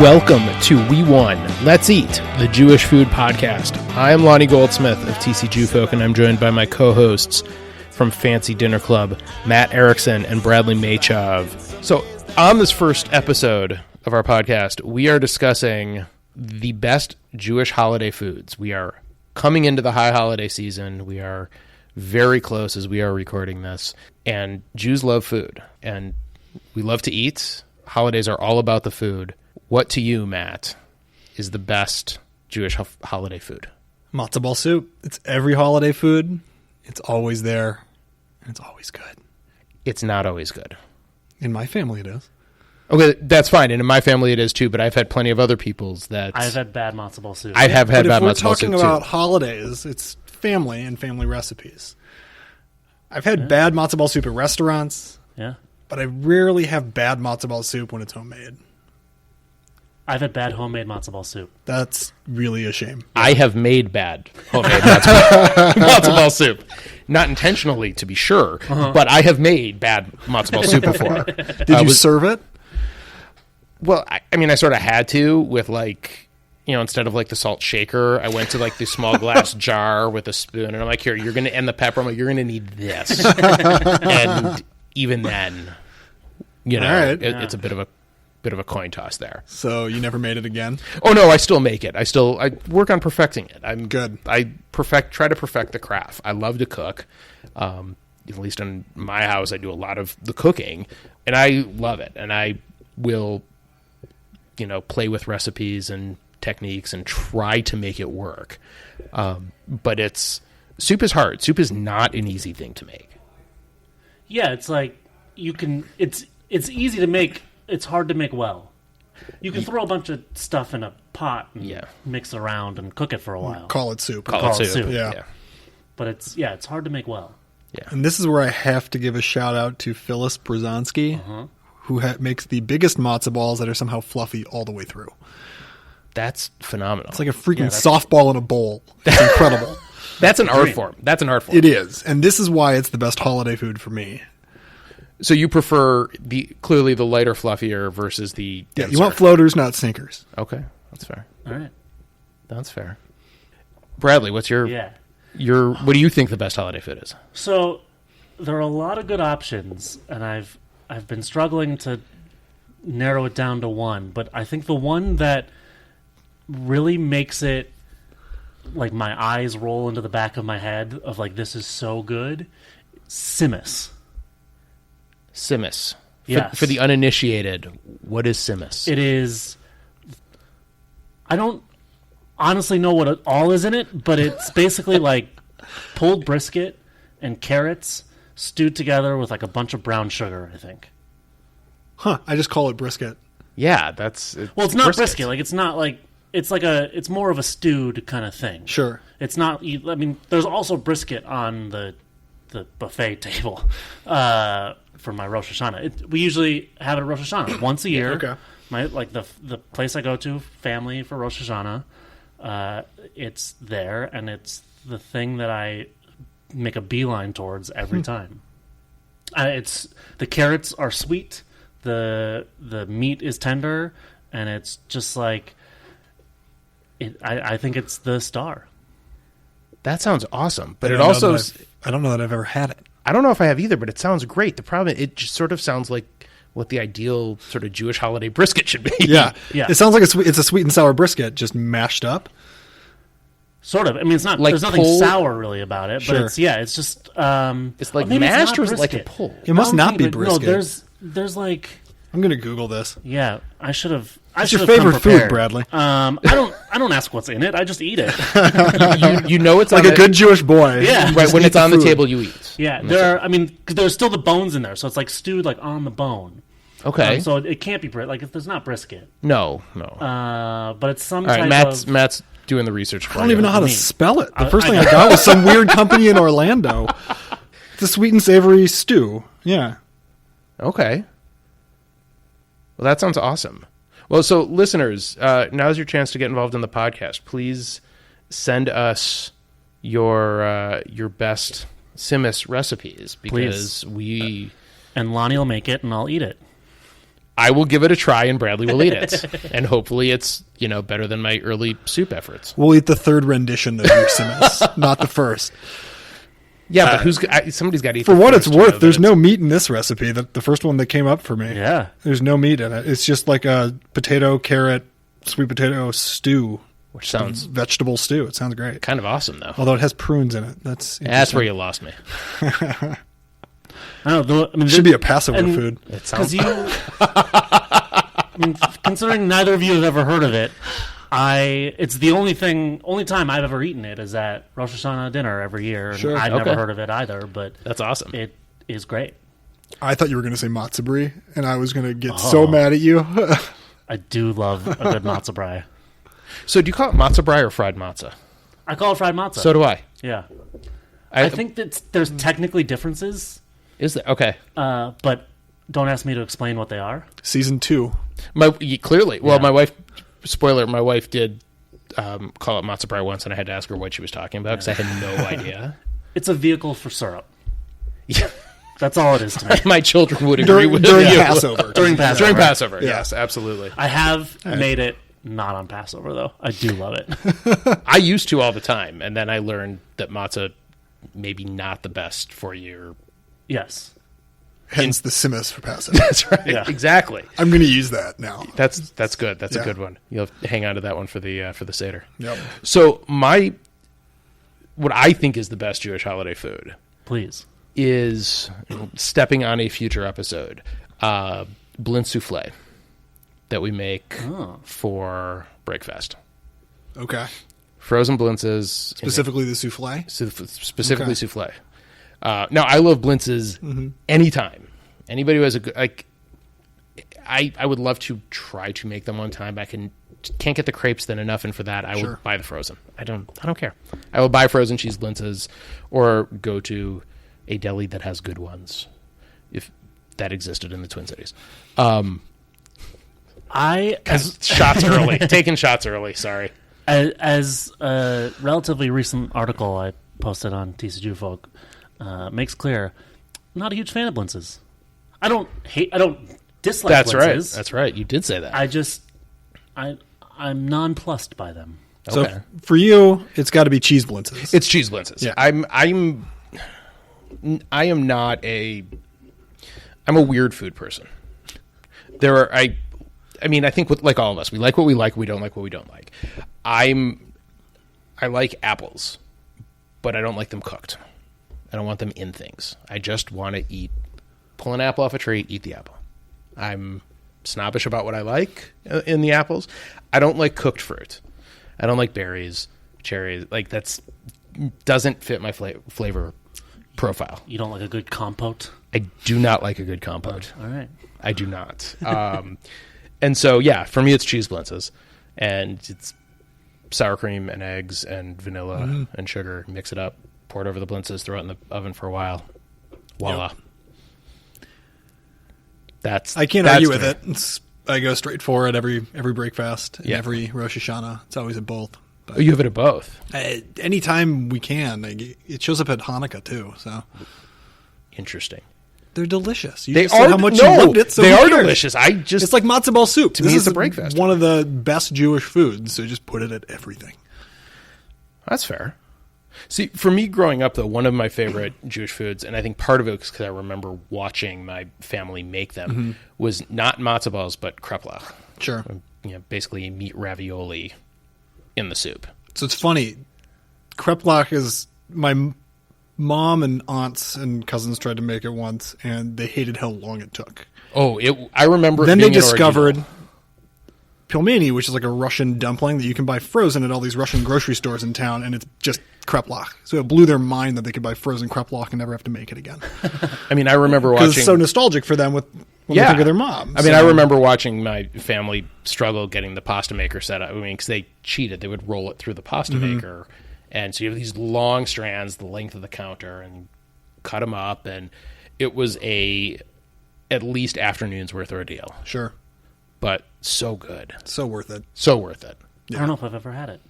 Welcome to We Won, Let's Eat, the Jewish food podcast. I am Lonnie Goldsmith of TC Jewfolk, and I'm joined by my co-hosts from Fancy Dinner Club, Matt Erickson and Bradley Machov. So on this first episode of our podcast, we are discussing the best Jewish holiday foods. We are coming into the high holiday season. We are very close as we are recording this, and Jews love food, and we love to eat. Holidays are all about the food. What to you, Matt, is the best Jewish holiday food? Matzo ball soup. It's every holiday food. It's always there, and it's always good. It's not always good. In my family, it is. Okay, that's fine, and in my family it is too, but I've had plenty of other people's that... I've had bad matzo ball soup. I have had bad matzo ball soup, too. If we're talking about holidays, it's family and family recipes. I've had bad matzo ball soup at restaurants, but I rarely have bad matzo ball soup when it's homemade. I've had bad homemade matzo ball soup. That's really a shame. I have made bad homemade matzo ball soup. Not intentionally, to be sure, but I have made bad matzo ball soup before. Did you serve it? Well, I mean, I sort of had to with, like, you know, instead of, like, the salt shaker, I went to, like, the small glass jar with a spoon, and I'm like, here, you're going to end the pepper. I'm like, you're going to need this. And even then, you know, it's a bit of a coin toss there. So you never made it again? Oh no, I still make it. I work on perfecting it. I'm good. I try to perfect the craft. I love to cook. At least in my house, I do a lot of the cooking, and I love it. And I will, you know, play with recipes and techniques and try to make it work. But soup is hard. Soup is not an easy thing to make. Yeah, it's like it's easy to make. It's hard to make well. You can throw a bunch of stuff in a pot and mix it around and cook it for a while. Call it soup. Call it soup. Yeah. But it's hard to make well. Yeah. And this is where I have to give a shout out to Phyllis Brzezinski, who makes the biggest matzo balls that are somehow fluffy all the way through. That's phenomenal. It's like a freaking softball in a bowl. It's incredible. That's an art form. It is. And this is why it's the best holiday food for me. So you prefer clearly the lighter, fluffier versus the denser. You want floaters, not sinkers. Okay, that's fair. All right. That's fair. Bradley, what's what do you think the best holiday food is? So there are a lot of good options, and I've been struggling to narrow it down to one, but I think the one that really makes it like my eyes roll into the back of my head of like, this is so good, Simmus. Simmus. Yes. For the uninitiated, what is Simmus? It is... I don't honestly know what it all is in it, but it's basically like pulled brisket and carrots stewed together with like a bunch of brown sugar, I think. Huh. I just call it brisket. Yeah, that's... Well, it's not brisket. Like, it's not like... It's more of a stewed kind of thing. Sure. It's not... I mean, there's also brisket on the buffet table. For my Rosh Hashanah. We usually have it at Rosh Hashanah once a year. Okay. The place I go to, family for Rosh Hashanah, it's there, and it's the thing that I make a beeline towards every time. The carrots are sweet, the meat is tender, and it's just like I think it's the star. That sounds awesome, but I don't know that I've ever had it. I don't know if I have either, but it sounds great. The problem, it just sort of sounds like what the ideal sort of Jewish holiday brisket should be. Yeah. It sounds like it's a sweet and sour brisket, just mashed up. Sort of. I mean, it's not like there's nothing sour really about it, but it's just it's like mashed, or is it like a pull? It must not be brisket. No, there's like... I'm going to Google this. Yeah, I should have. What's your favorite food, Bradley? I don't ask what's in it. I just eat it. you know it's like a good Jewish boy. Yeah, right. When it's on the table, you eat. Yeah, there's still the bones in there, so it's like stewed like on the bone. Okay. So it can't be like there's not brisket. No. But it's some. All right, Matt's doing the research. I don't even know how to spell it. The first thing I got was some weird company in Orlando. It's a sweet and savory stew. Yeah. Okay. Well, that sounds awesome. Well, so listeners, now's your chance to get involved in the podcast. Please send us your best Simmus recipes, because and Lonnie will make it and I'll eat it. I will give it a try, and Bradley will eat it, and hopefully it's better than my early soup efforts. We'll eat the third rendition of your Simas, not the first. Yeah, but somebody's got to eat. For what it's worth, there's no meat in this recipe. The first one that came up for me. Yeah, there's no meat in it. It's just like a potato, carrot, sweet potato stew, which sounds vegetable stew. It sounds great. Kind of awesome though. Although it has prunes in it. That's where you lost me. I don't know. It should be a Passover food. It sounds. Considering neither of you have ever heard of it, it's the only time I've ever eaten it is at Rosh Hashanah dinner every year. And Sure. I've never heard of it either, but that's awesome. It is great. I thought you were going to say matzo brie, and I was going to get so mad at you. I do love a good matzo brie. So do you call it matzo brie or fried matzah? I call it fried matzah. So do I. Yeah. I think that there's technically differences. Is there? Okay. But don't ask me to explain what they are. Season 2. Clearly. Well, my wife, spoiler, my wife did call it matzo brie once, and I had to ask her what she was talking about because I had no idea. It's a vehicle for syrup. Yeah. That's all it is to me. My children would agree with during you. Passover. During Passover. During Passover, Yeah. yes, absolutely. I have made it not on Passover, though. I do love it. I used to all the time, and then I learned that matzah maybe not the best for you. Yes. Hence the Simas for Passover. That's right. Yeah. Exactly. I'm going to use that now. That's good. That's Yeah. a good one. You'll have to hang on to that one for the Seder. Yep. So what I think is the best Jewish holiday food Please. is stepping on a future episode, blintz souffle that we make for Breakfast. Okay. Frozen blintzes. Specifically the souffle? Specifically Okay. souffle. Now, I love blintzes anytime. Anybody who has a good... I would love to try to make them one time. I can't get the crepes thin enough, and for that, I will buy the frozen. I don't care. I will buy frozen cheese blintzes or go to a deli that has good ones, if that existed in the Twin Cities. Shots early. Taking shots early, sorry. As a relatively recent article I posted on TCG Folk makes clear, I'm not a huge fan of blintzes. I don't dislike That's blintzes. right. That's right. You did say that. I'm nonplussed by them. So Okay. for you, it's got to be cheese blintzes. It's cheese blintzes. Yeah. I am not I'm a weird food person. I think like all of us, we like what we like, we don't like what we don't like. I like apples, but I don't like them cooked. I don't want them in things. I just want to pull an apple off a tree, eat the apple. I'm snobbish about what I like in the apples. I don't like cooked fruit. I don't like berries, cherries. Like doesn't fit my flavor profile. You don't like a good compote? I do not like a good compote. All right. I do not. And so, yeah, for me, it's cheese blintzes, and it's sour cream and eggs and vanilla and sugar. Mix it up, pour it over the blintzes, throw it in the oven for a while. Voila. Yep. I can't argue with it. I go straight for it every breakfast and every Rosh Hashanah. It's always at both. But you have it at both. Anytime we can. It shows up at Hanukkah too. So interesting. They're delicious. You they just said how much you loved it. So they are delicious. It's like matzo ball soup. To me, it's a breakfast. One of the best Jewish foods. So just put it at everything. That's fair. See, for me growing up, though, one of my favorite Jewish foods, and I think part of it was because I remember watching my family make them, was not matzo balls, but kreplach. Sure. Basically meat ravioli in the soup. So it's funny. Kreplach is my mom and aunts and cousins tried to make it once, and they hated how long it took. Oh, I remember. Then they discovered pelmeni, which is like a Russian dumpling that you can buy frozen at all these Russian grocery stores in town, and it's just kreplach. So it blew their mind that they could buy frozen kreplach and never have to make it again. I mean, I remember watching. Because it's so nostalgic for them when they think of their mom. I mean, I remember watching my family struggle getting the pasta maker set up. I mean, because they cheated. They would roll it through the pasta maker. And so you have these long strands, the length of the counter, and cut them up. And it was at least afternoon's worth ordeal. Sure. But so good. So worth it. So worth it. I don't know if I've ever had it.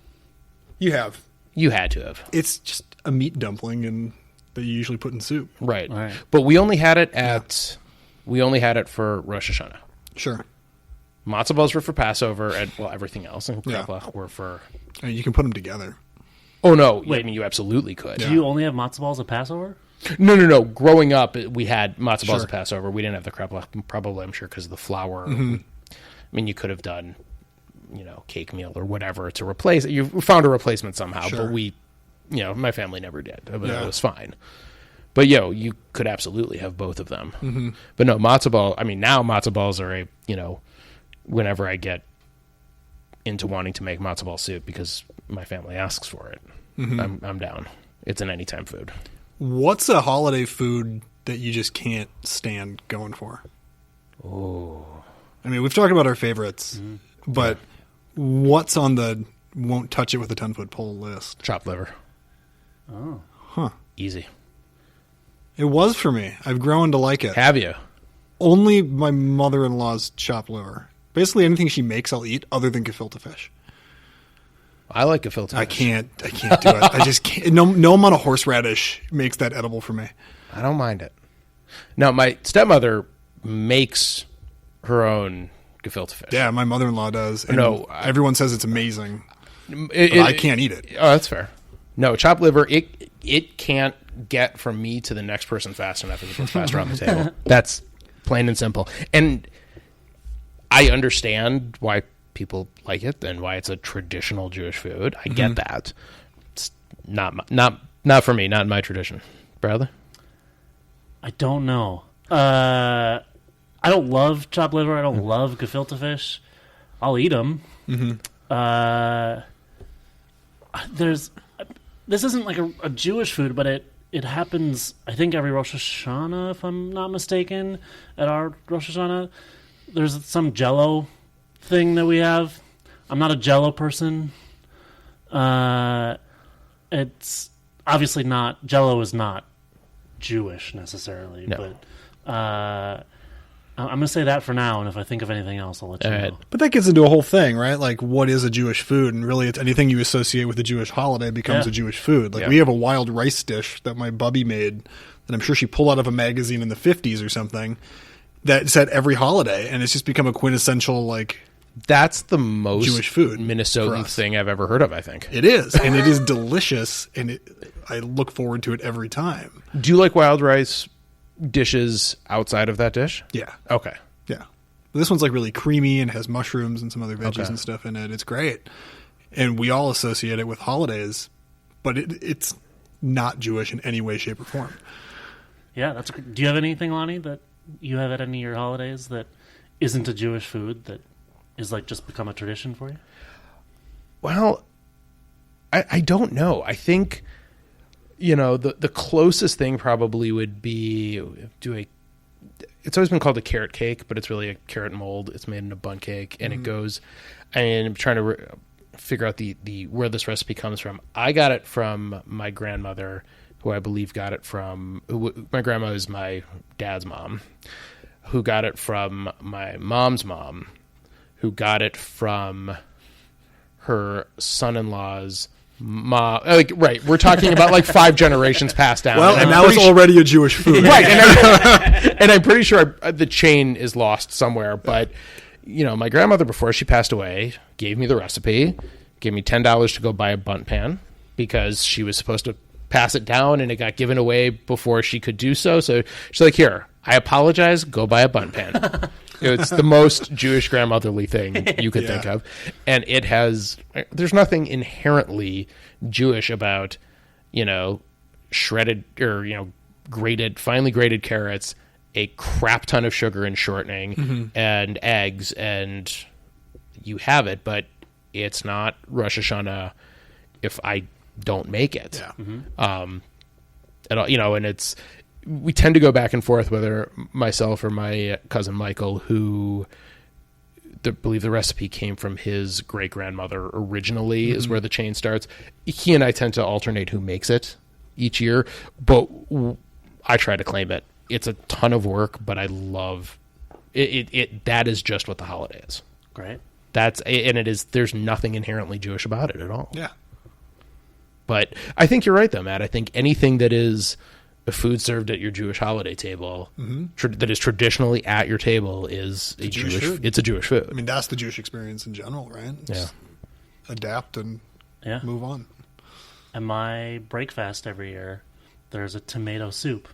You have. You had to have. It's just a meat dumpling and that you usually put in soup. Right. Right. But we only had it we only had it for Rosh Hashanah. Sure. Matzo balls were for Passover, and everything else, and kreplach were for. I mean, you can put them together. Oh no! Wait. I mean, you absolutely could. Do you only have matzo balls at Passover? No. Growing up, we had matzo balls at Passover. We didn't have the kreplach, probably, I'm sure, because of the flour. I mean, you could have done, cake meal or whatever to replace it. You found a replacement somehow, but we, my family never did. But it was fine. But, you could absolutely have both of them. But no, matzo ball, I mean, now matzo balls are whenever I get into wanting to make matzo ball soup because my family asks for it, I'm down. It's an anytime food. What's a holiday food that you just can't stand going for? Oh. I mean, we've talked about our favorites, but what's on the won't touch it with a 10-foot pole list? Chopped liver. Oh. Huh. Easy. It was for me. I've grown to like it. Have you? Only my mother-in-law's chopped liver. Basically anything she makes I'll eat other than gefilte fish. I like gefilte fish. I can't do it. I just can't. No amount of horseradish makes that edible for me. I don't mind it. Now, my stepmother makes her own gefilte fish. Yeah, my mother-in-law does. And everyone says it's amazing. I can't eat it. Oh, that's fair. No, chopped liver, it can't get from me to the next person fast enough as it goes faster on the table. That's plain and simple. And I understand why people like it and why it's a traditional Jewish food. I get that. It's not for me, not in my tradition. Bradley? I don't know. I don't love chopped liver. I don't love gefilte fish. I'll eat them. This isn't like a Jewish food, but it happens, I think, every Rosh Hashanah, if I'm not mistaken, at our Rosh Hashanah. There's some Jell-O thing that we have. I'm not a Jell-O person. It's obviously not, Jell-O is not Jewish necessarily, but I'm going to say that for now, and if I think of anything else, I'll let you know. But that gets into a whole thing, right? Like, what is a Jewish food? And really, it's anything you associate with a Jewish holiday becomes a Jewish food. Like, we have a wild rice dish that my bubby made that I'm sure she pulled out of a magazine in the 50s or something that said every holiday, and it's just become a quintessential, like... That's the most Jewish food Minnesotan thing I've ever heard of, I think. It is, and it is delicious, and I look forward to it every time. Do you like wild rice dishes outside of that dish? Yeah. Okay. Yeah. This one's like really creamy and has mushrooms and some other veggies and stuff in it. It's great. And we all associate it with holidays, but it's not Jewish in any way, shape, or form. Yeah, that's great. Do you have anything, Lonnie, that you have at any of your holidays that isn't a Jewish food that is like just become a tradition for you? Well, I don't know. I think, the closest thing probably would be it's always been called a carrot cake, but it's really a carrot mold. It's made in a bundt cake, and it goes, and I'm trying to figure out the where this recipe comes from. I got it from my grandmother, who I believe got it from, my grandma is my dad's mom, who got it from my mom's mom, who got it from her son-in-law's mom. Right, we're talking about like 5 generations passed down. Well, and now it's already a Jewish food. Right, and I'm pretty sure the chain is lost somewhere. But, my grandmother, before she passed away, gave me the recipe, gave me $10 to go buy a bundt pan, because she was supposed to pass it down, and it got given away before she could do so. So she's like, here, I apologize, go buy a bundt pan. It's the most Jewish grandmotherly thing you could think of. And there's nothing inherently Jewish about, shredded or, finely grated carrots, a crap ton of sugar and shortening, and eggs, and you have it, but it's not Rosh Hashanah if I don't make it. At all, and we tend to go back and forth, whether myself or my cousin Michael, who believe the recipe came from his great-grandmother originally, is where the chain starts. He and I tend to alternate who makes it each year, but I try to claim it. It's a ton of work, but I love it. That is just what the holiday is. Great. There's nothing inherently Jewish about it at all. Yeah. But I think you're right, though, Matt. I think anything that is a food served at your Jewish holiday table that is traditionally at your table is a Jewish food. It's a Jewish food. I mean, that's the Jewish experience in general, right? Just adapt and move on. At my breakfast every year, there's a tomato soup.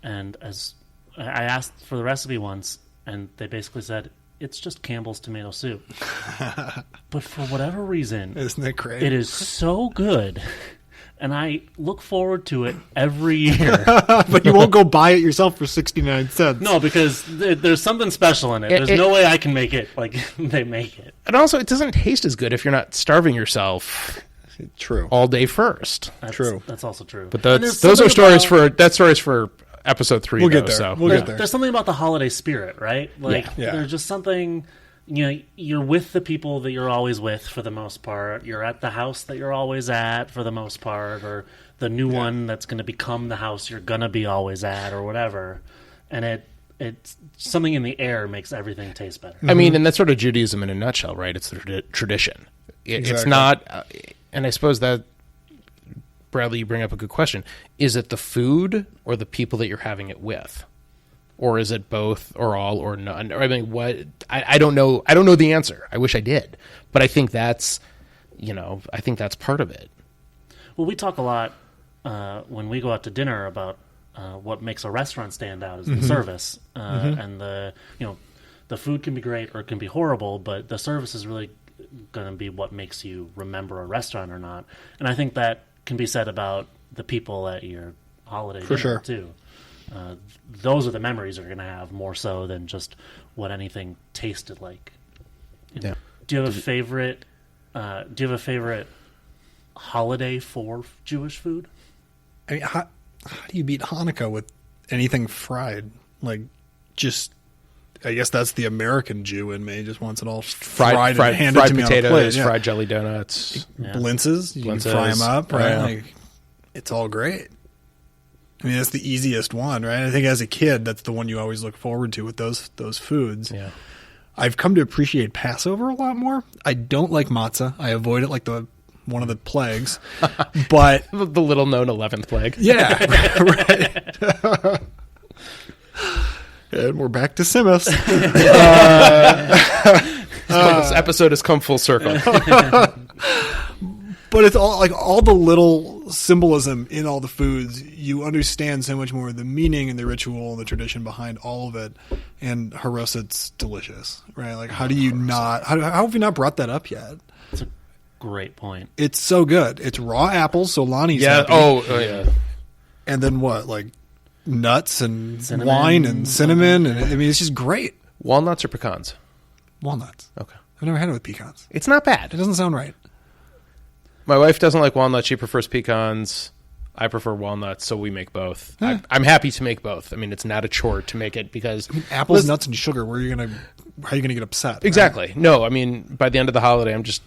And as I asked for the recipe once, and they basically said, it's just Campbell's tomato soup. But for whatever reason, isn't it great? It is so good. And I look forward to it every year. But you won't go buy it yourself for 69 cents. No, because there's something special in it. There's no way I can make it like they make it. And also, it doesn't taste as good if you're not starving yourself all day first. That's also true. But those are stories for episode 3. We'll get there. So. We'll get there. There's something about the holiday spirit, right? Like, there's just something... you're with the people that you're always with for the most part. You're at the house that you're always at for the most part, or the new one that's going to become the house you're going to be always at, or whatever. And it's something in the air makes everything taste better. I mean, and that's sort of Judaism in a nutshell, right? It's the tradition. It's not, and I suppose that, Bradley, you bring up a good question. Is it the food or the people that you're having it with? Or is it both, or all, or none? I mean, what? I don't know. I don't know the answer. I wish I did, but I think that's, I think that's part of it. Well, we talk a lot when we go out to dinner about what makes a restaurant stand out is the service, and the food can be great or it can be horrible, but the service is really going to be what makes you remember a restaurant or not. And I think that can be said about the people at your holiday dinner too. Those are the memories you're going to have more so than just what anything tasted like. Do you have a favorite? Do you have a favorite holiday for Jewish food? I mean, how do you beat Hanukkah with anything fried? Like, just I guess that's the American Jew in me. Just wants it all fried and handed to me potatoes, on a plate. fried jelly donuts, blintzes. You can fry them up, right? Like, it's all great. I mean, that's the easiest one, right? I think as a kid, that's the one you always look forward to with those foods. Yeah. I've come to appreciate Passover a lot more. I don't like matzah. I avoid it like one of the plagues. But the little known 11th plague. Yeah, right. And we're back to Simus. This episode has come full circle. But it's all the little symbolism in all the foods. You understand so much more of the meaning and the ritual and the tradition behind all of it. And Harosit's delicious, right? Like, how do you not? How have you not brought that up yet? That's a great point. It's so good. It's raw apples, so Lonnie's happy. Oh yeah. And then what? Like nuts and wine and cinnamon, and I mean, it's just great. Walnuts or pecans? Walnuts. Okay. I've never had it with pecans. It's not bad. It doesn't sound right. My wife doesn't like walnuts. She prefers pecans. I prefer walnuts, so we make both. I'm happy to make both. I mean, it's not a chore to make it because apples, nuts, and sugar. How are you gonna get upset? Exactly. Right? No, I mean, by the end of the holiday, I'm just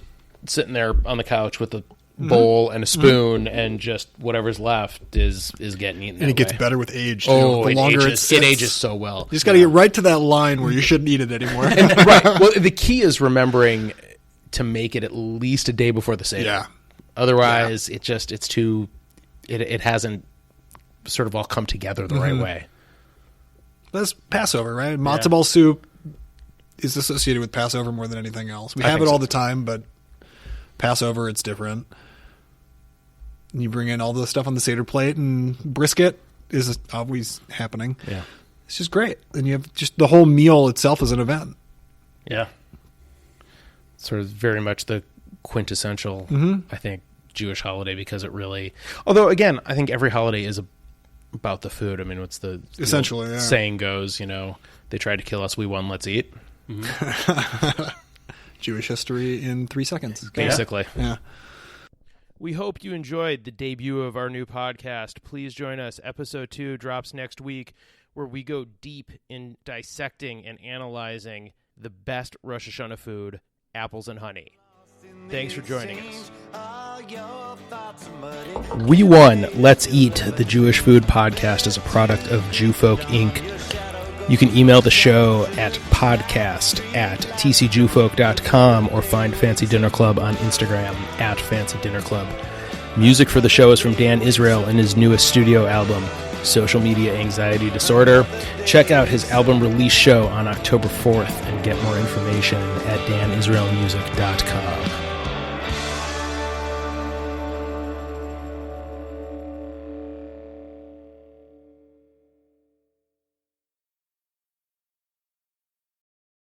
sitting there on the couch with a bowl and a spoon, and just whatever's left is getting eaten. And it gets better with age, too. Oh, the longer it ages so well. You just got to get right to that line where you shouldn't eat it anymore. Right. Well, the key is remembering to make it at least a day before the Seder. Yeah. Otherwise, it hasn't sort of all come together the right way. That's Passover, right? Matzo ball soup is associated with Passover more than anything else. We have it all the time, but Passover, it's different. And you bring in all the stuff on the Seder plate, and brisket is always happening. Yeah. It's just great. And you have just the whole meal itself is an event. Yeah. Sort of very much the quintessential, I think, Jewish holiday, because it really, although again, I think every holiday is about the food. I mean, what's the essentially saying goes, they tried to kill us, we won, let's eat. Jewish history in 3 seconds. Basically. Yeah. We hope you enjoyed the debut of our new podcast. Please join us. Episode 2 drops next week, where we go deep in dissecting and analyzing the best Rosh Hashanah food, apples and honey. Thanks for joining us. We Won Let's Eat, the Jewish Food Podcast, is a product of Jewfolk Inc. You can email the show at podcast@tcjewfolk.com or find Fancy Dinner Club on Instagram @Fancy Dinner Club. Music for the show is from Dan Israel and his newest studio album, social media anxiety disorder. Check out his album release show on October 4th and get more information at danisraelmusic.com.